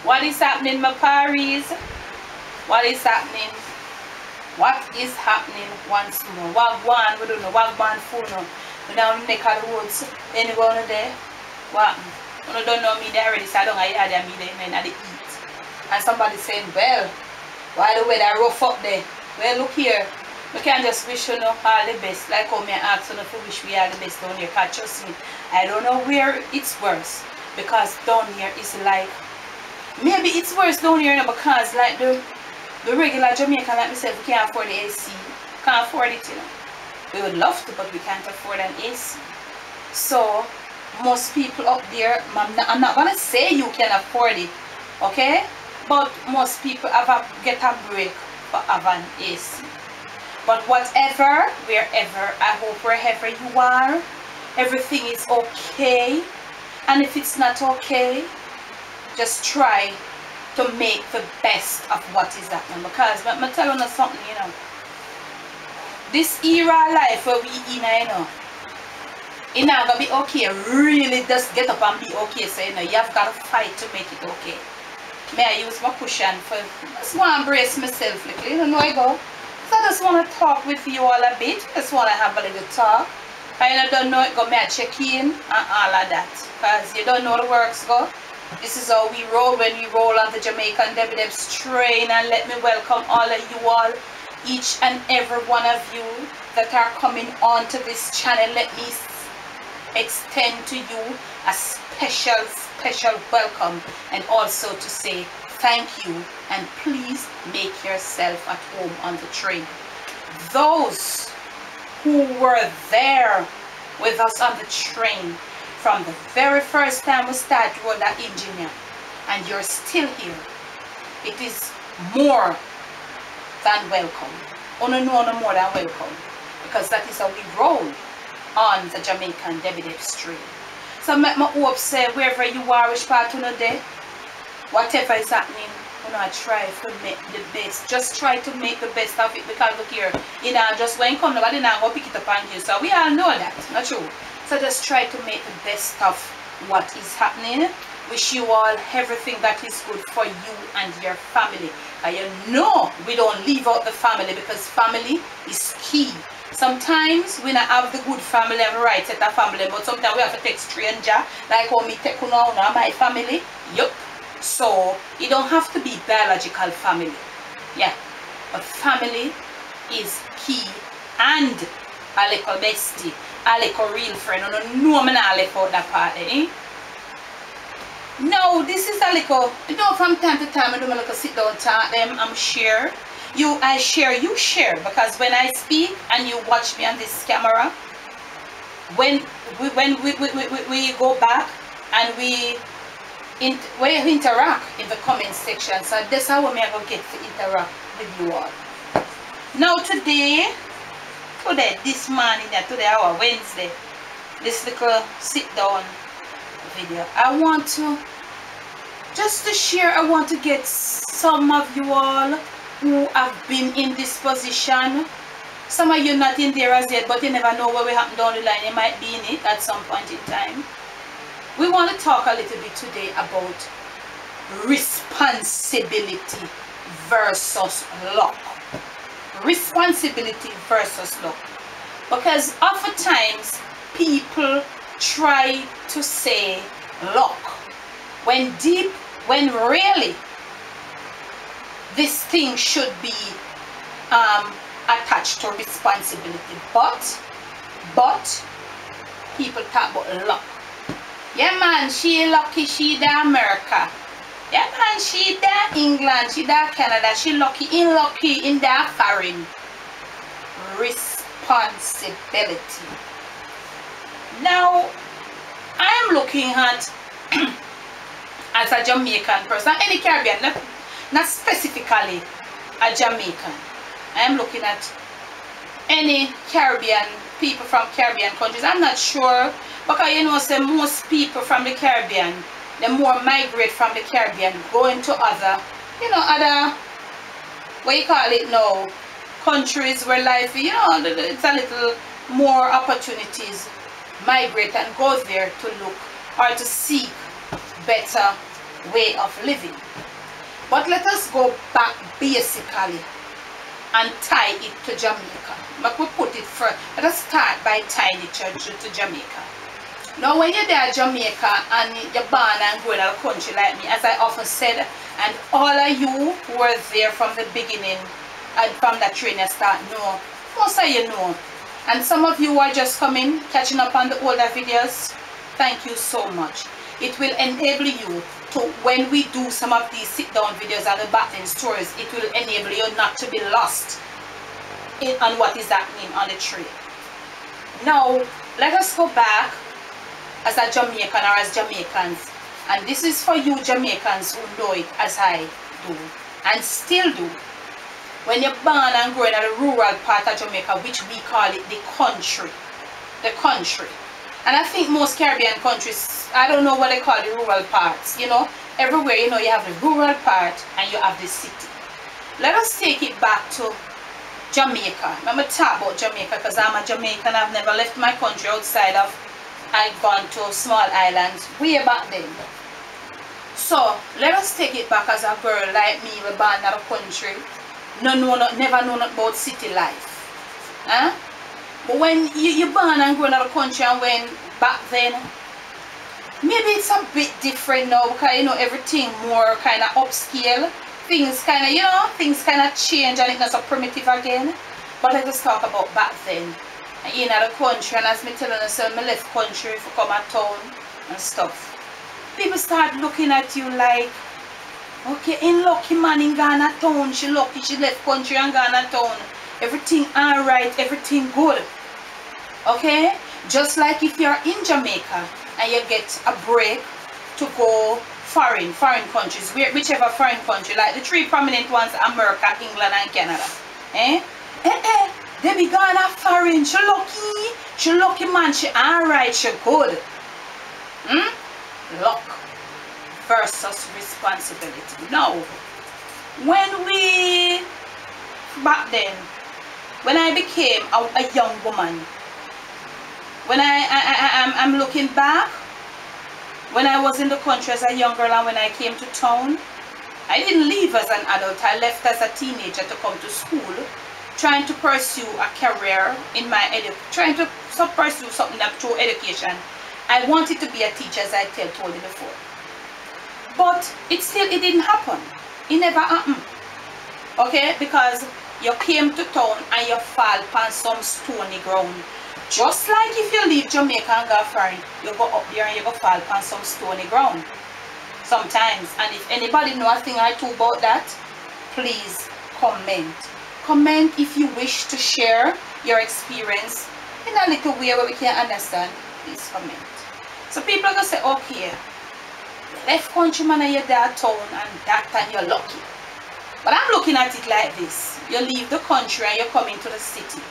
What is happening, my Paris? What is happening? What is happening once more? Wagwan, we don't know. Wagwan full now. We down neck of the woods. Anyone there? What? You don't know me there already, so I don't have idea me there and I eat. And somebody saying, well, why the weather rough up there? Well, look here. We can't just wish you know all the best. Like how me ask you know, if you wish we all the best down here. Because trust me, I don't know where it's worse. Because down here is like, maybe it's worse down here, you know, because like the regular Jamaican like myself, we can't afford the AC. Can't afford it, you know. We would love to, but we can't afford an AC. So most people up there, I'm not gonna say you can afford it, okay? But most people get a break for having an AC. But whatever, wherever, I hope wherever you are, everything is okay. And if it's not okay, just try to make the best of what is happening. Because I'm telling you something, you know. This era of life where we in, you know, it's not gonna be okay. Really just get up and be okay. So you know, you have got to fight to make it okay. May I use my cushion for just want to brace myself a little, you know I go. So I just want to talk with you all a bit. Just want to have a little talk. I don't know it go, may I check in and all of that. Because you don't know the works go. This is how we roll when we roll on the Jamaican Debbie Debs train. And let me welcome all of you all, each and every one of you that are coming on to this channel. Let me extend to you a special welcome, and also to say thank you, and please make yourself at home on the train. Those who were there with us on the train from the very first time we started with that engineer, and you're still here, it is more than welcome. Oh no, no more than welcome, because that is how we roll on the Jamaican Debbie Debs train. So make my hope say wherever you are, which part you know there, whatever is happening, you know, I try to make the best. Just try to make the best of it, because look here, you know, just when you come, nobody now go pick it up on you. So we all know that, not true. So just try to make the best of what is happening. Wish you all everything that is good for you and your family. And you know we don't leave out the family, because family is key. Sometimes we not have the good family and the right set of family, but sometimes we have to take stranger, like how me take now my family. Yup. So it don't have to be biological family. Yeah. But family is key, and a little bestie, a little real friend. I don't know me not left out that part, eh? No, this is a little, you know, from time to time I do a little sit down talk them, I'm share. I share, you share, because when I speak and you watch me on this camera, when we go back and we interact in the comment section. So that's how we are going to get to interact with you all. Now today, this morning, today our Wednesday, this little sit down video, I want to just to share. I want to get some of you all who have been in this position. Some of you not in there as yet, but you never know what will happen down the line. You might be in it at some point in time. We want to talk a little bit today about responsibility versus luck. Responsibility versus luck. Because oftentimes people try to say luck when really this thing should be attached to responsibility. But people talk about luck. Yeah man, she lucky she da America. Yeah man, she da England, she da Canada, she lucky in da foreign. Responsibility. Now I am looking at as a Jamaican person, any Caribbean, not specifically a Jamaican. I am looking at any Caribbean, people from Caribbean countries. I'm not sure, because you know, say most people from the Caribbean, they more migrate from the Caribbean, going to other, you know, other, what you call it now, countries where life, you know, it's a little more opportunities, migrate and go there to look or to seek better way of living. But let us go back basically and tie it to Jamaica. But we put it first. Let us start by tying it to Jamaica. Now when you're there in Jamaica and you're born and growing in a country like me, as I often said, and all of you who were there from the beginning and from that training start know, most of you know. And some of you are just coming, catching up on the older videos. Thank you so much. It will enable you to, when we do some of these sit-down videos and the back-end stories, it will enable you not to be lost on what is happening on the trail. Now, let us go back as a Jamaican or as Jamaicans. And this is for you Jamaicans who know it as I do and still do. When you're born and growing in the rural part of Jamaica, which we call it the country. The country. And I think most Caribbean countries, I don't know what they call the rural parts. You know, everywhere, you know, you have the rural part and you have the city. Let us take it back to Jamaica. I'm going to talk about Jamaica because I'm a Jamaican. I've never left my country outside of, I've gone to small islands way back then. So, let us take it back as a girl like me, we're born in a country. Never know about city life. Huh? But when you're born and grown in a country, and when back then, maybe it's a bit different now because you know everything more kind of upscale. Things kind of, you know, things kind of change and it's not so primitive again. But let us talk about back then. In the country, and as me telling you, so I left country for come at town and stuff. People start looking at you like, okay, in lucky man in Ghana town, she lucky, she left country and Ghana town. Everything alright, everything good. Okay? Just like if you're in Jamaica and you get a break to go foreign countries, whichever foreign country, like the three prominent ones, America, England and Canada. They be Ghana foreign, she lucky man, she alright, she good. Luck versus responsibility. Now, when we, back then, when I became a young woman, when I'm looking back, when I was in the country as a young girl and when I came to town, I didn't leave as an adult. I left as a teenager to come to school, trying to pursue a career in my trying to pursue something up through education. I wanted to be a teacher, as I told you before. But it didn't happen. It never happened. Okay? Because you came to town and you fall upon some stony ground. Just like if you leave Jamaica and go foreign, you go up there and you go fall upon some stony ground. Sometimes. And if anybody know a thing or two about that, please comment. Comment if you wish to share your experience in a little way where we can understand. Please comment. So people are going to say, okay, you left country man and you're there town and that time you're lucky. But I'm looking at it like this. You leave the country and you come into the city.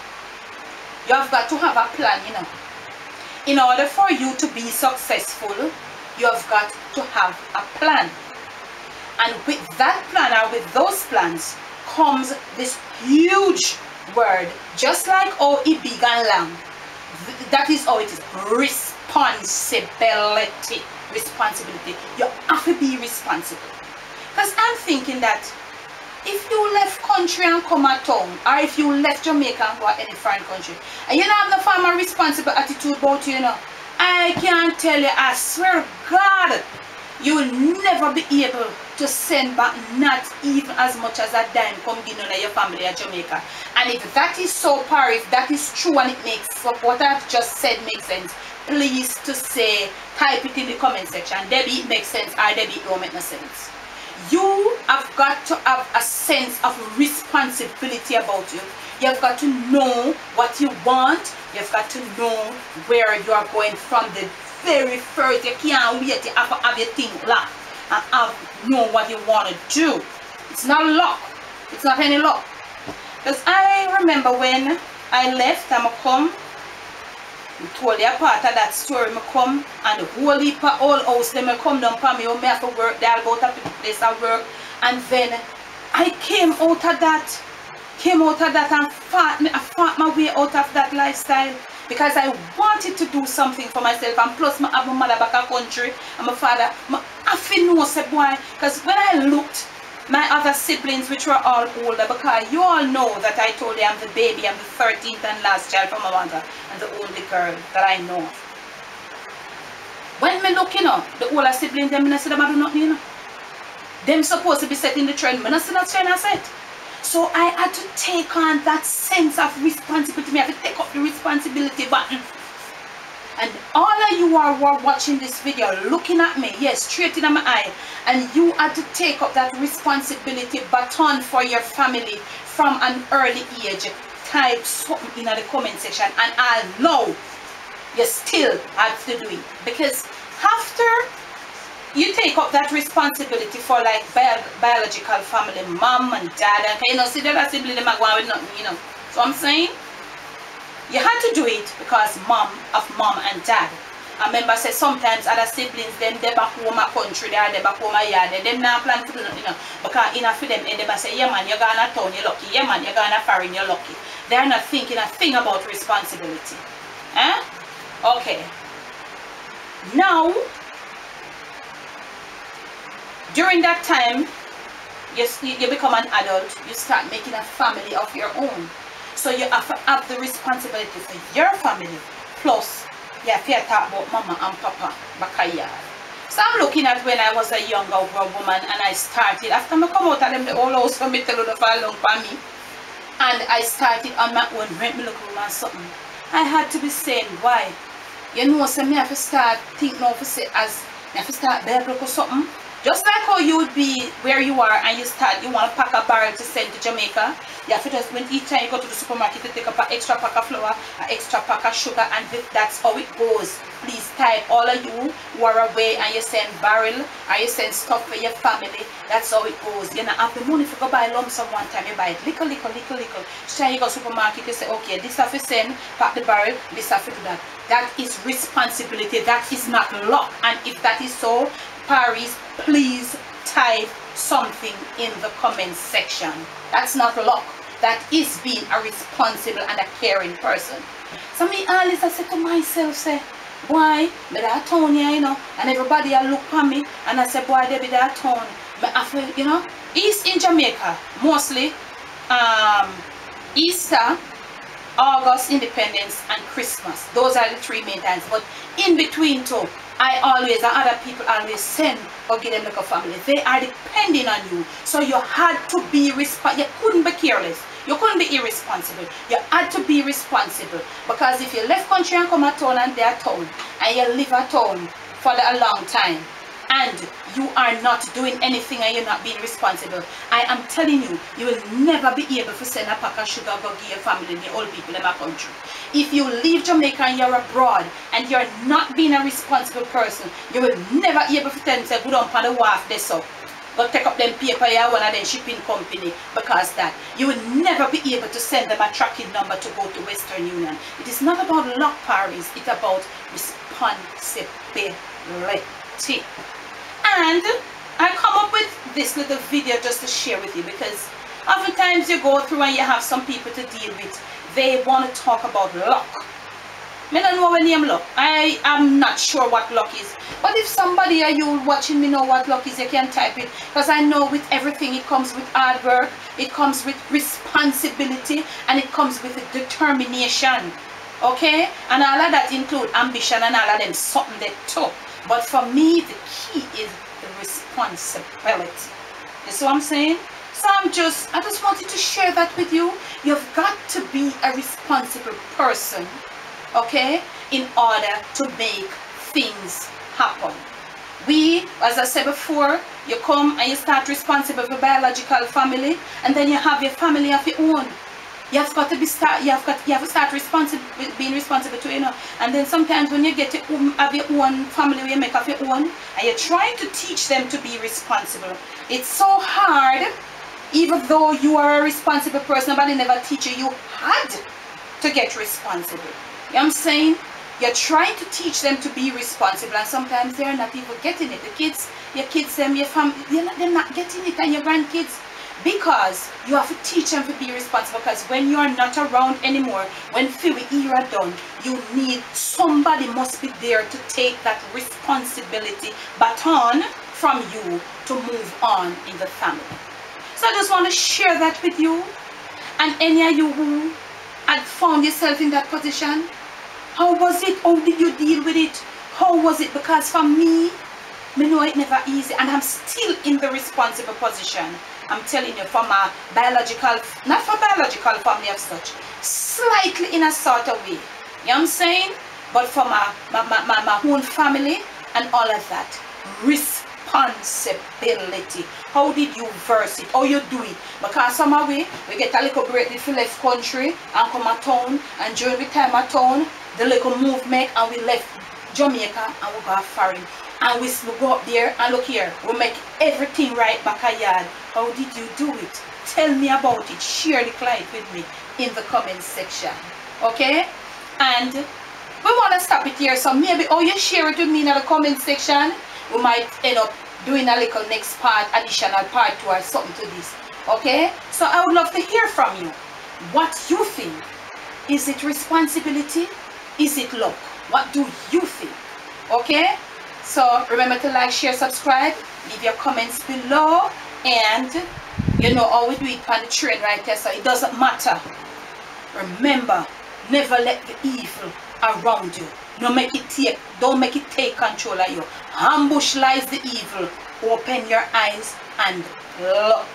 You have got to have a plan, you know. In order for you to be successful, you have got to have a plan. And with that plan or with those plans comes this huge word, just like how it big and long. That is how it is. Responsibility. Responsibility. You have to be responsible. Because I'm thinking that if you left country and come at town, or if you left Jamaica and go to any foreign country, and you don't have no form of responsible attitude about you, you know, I can tell you, I swear to God, you will never be able to send back not even as much as a dime come give your family at Jamaica. And if that is so far, if that is true and it makes what I've just said makes sense, please to say, type it in the comment section. Debbie, it makes sense, or Debbie, it don't make no sense. You have got to have a sense of responsibility about you. You have got to know what you want. You have got to know where you are going from the very first. You can't wait to have your thing locked and know what you want to do. It's not luck. It's not any luck. Because I remember when I left, I'm come. I told you a part of that story. I come and the whole heap of old house them come down for me. I have to work there about a place I work. And then I came out of that. And fought my way out of that lifestyle. Because I wanted to do something for myself. And plus I have my mother back in the country. And my father. have to know, say, boy, because when I looked, my other siblings, which were all older, because you all know that I told you I'm the baby, I'm the 13th and last child from my mother, and the only girl that I know of. When me look, you know, the older siblings, them, I see them, I do nothing, you know. Them supposed to be setting the trend, but I see that trend I set. So I had to take on that sense of responsibility. I have to take up the responsibility button. And all of you are watching this video, looking at me, yes, straight in my eye, and you had to take up that responsibility baton for your family from an early age. Type something in the comment section, and I know you still have to do it. Because after you take up that responsibility for like biological family, mom and dad, and you know, see the other sibling, them are going with nothing, you know. So I'm saying, you had to do it because mom and dad. I remember say sometimes other siblings, them they back home a country, they back home a yard, them not plan to do nothing, you know. Because enough for them, and they say, yeah man, you're going to town, you're lucky. Yeah man, you're going to foreign, you're lucky. They're not thinking a thing about responsibility. Eh? Okay. Now, during that time, you become an adult, you start making a family of your own. So you have to have the responsibility for your family. Plus, you have to talk about mama and papa bakaya. So I'm looking at when I was a younger woman and I started, after I come out of them, the whole house for me to look for long for me. And I started on my own, rent me look at something. I had to be saying, why? You know, so me have to start think now for say as I have to start look or something. Just like how you would be where you are and you want to pack a barrel to send to Jamaica. You have to just, when each time you go to the supermarket, to take up an extra pack of flour, an extra pack of sugar, and that's how it goes. Please type, all of you who are away and you send barrel or you send stuff for your family, that's how it goes. You don't have the money to go buy lump sum one time, you buy it little. So you go to the supermarket, you say, okay, this have to send, pack the barrel, this have to do that. That is responsibility, that is not luck. And if that is so, Paris, please type something in the comment section. That's not luck. That is being a responsible and a caring person. So me always I say to myself, say, boy, me that town here, you know, and everybody I look at me and I say, boy, they be that town. But I feel, you know, East in Jamaica, mostly Easter, August, Independence, and Christmas. Those are the three main times. But in between too, I always, and other people always send or give them like a family. They are depending on you. So you had to be responsible. You couldn't be careless. You couldn't be irresponsible. You had to be responsible. Because if you left country and come at town and they're town, and you live at town for a long time, and you are not doing anything and you're not being responsible, I am telling you, you will never be able to send a pack of sugar go give your family, the old people in my country. If you leave Jamaica and you're abroad and you're not being a responsible person, you will never be able to tell them, say, go down for the wharf this up. Go take up them paper here, one of them shipping company, because that. You will never be able to send them a tracking number to go to Western Union. It is not about luck, Paris. It's about responsibility. And I come up with this little video just to share with you, because oftentimes you go through and you have some people to deal with. They want to talk about luck. I don't know what name luck. I am not sure what luck is. But if somebody are you watching me know what luck is, you can type it. Because I know with everything it comes with hard work, it comes with responsibility, and it comes with determination. Okay? And all of that include ambition and all of them something that too. But for me, the key is the responsibility. You see what I'm saying? So I just wanted to share that with you. You've got to be a responsible person, okay, in order to make things happen. As I said before, you come and you start responsible for biological family, and then you have your family of your own. You have got to start being responsible to, you know. And then sometimes when you get to have your own family, you make up your own, and you're trying to teach them to be responsible. It's so hard, even though you are a responsible person, but they never teach you. You had to get responsible. You know what I'm saying? You're trying to teach them to be responsible, and sometimes they're not even getting it. The kids, your kids, them, your family, they're not getting it, and your grandkids. Because you have to teach them to be responsible. Because when you are not around anymore, when Fiwi era done, you need somebody must be there to take that responsibility baton from you to move on in the family. So I just want to share that with you. And any of you who had found yourself in that position, how was it? How did you deal with it? How was it? Because for me know it never easy, and I'm still in the responsible position. I'm telling you, for my biological, not for biological family as such, slightly in a sort of way. You know what I'm saying? But for my own family and all of that. Responsibility. How did you verse it? How you do it? Because some of we get a little break if we left country and come at town, and during the time at town, the little movement, and we left Jamaica and we go foreign. And we go up there and look here, we make everything right back a yard. How did you do it? Tell me about it. Share the client with me in the comment section. Okay? And we want to stop it here. So maybe how you share it with me in the comment section, we might end up doing a little next part, additional part 2 or something to this. Okay? So I would love to hear from you. What you think? Is it responsibility? Is it luck? What do you think? Okay? So remember to like, share, subscribe, leave your comments below, and you know how we do it on the train right there, so it doesn't matter. Remember, never let the evil around you. Don't make it take control of you. Ambush lies the evil. Open your eyes and look.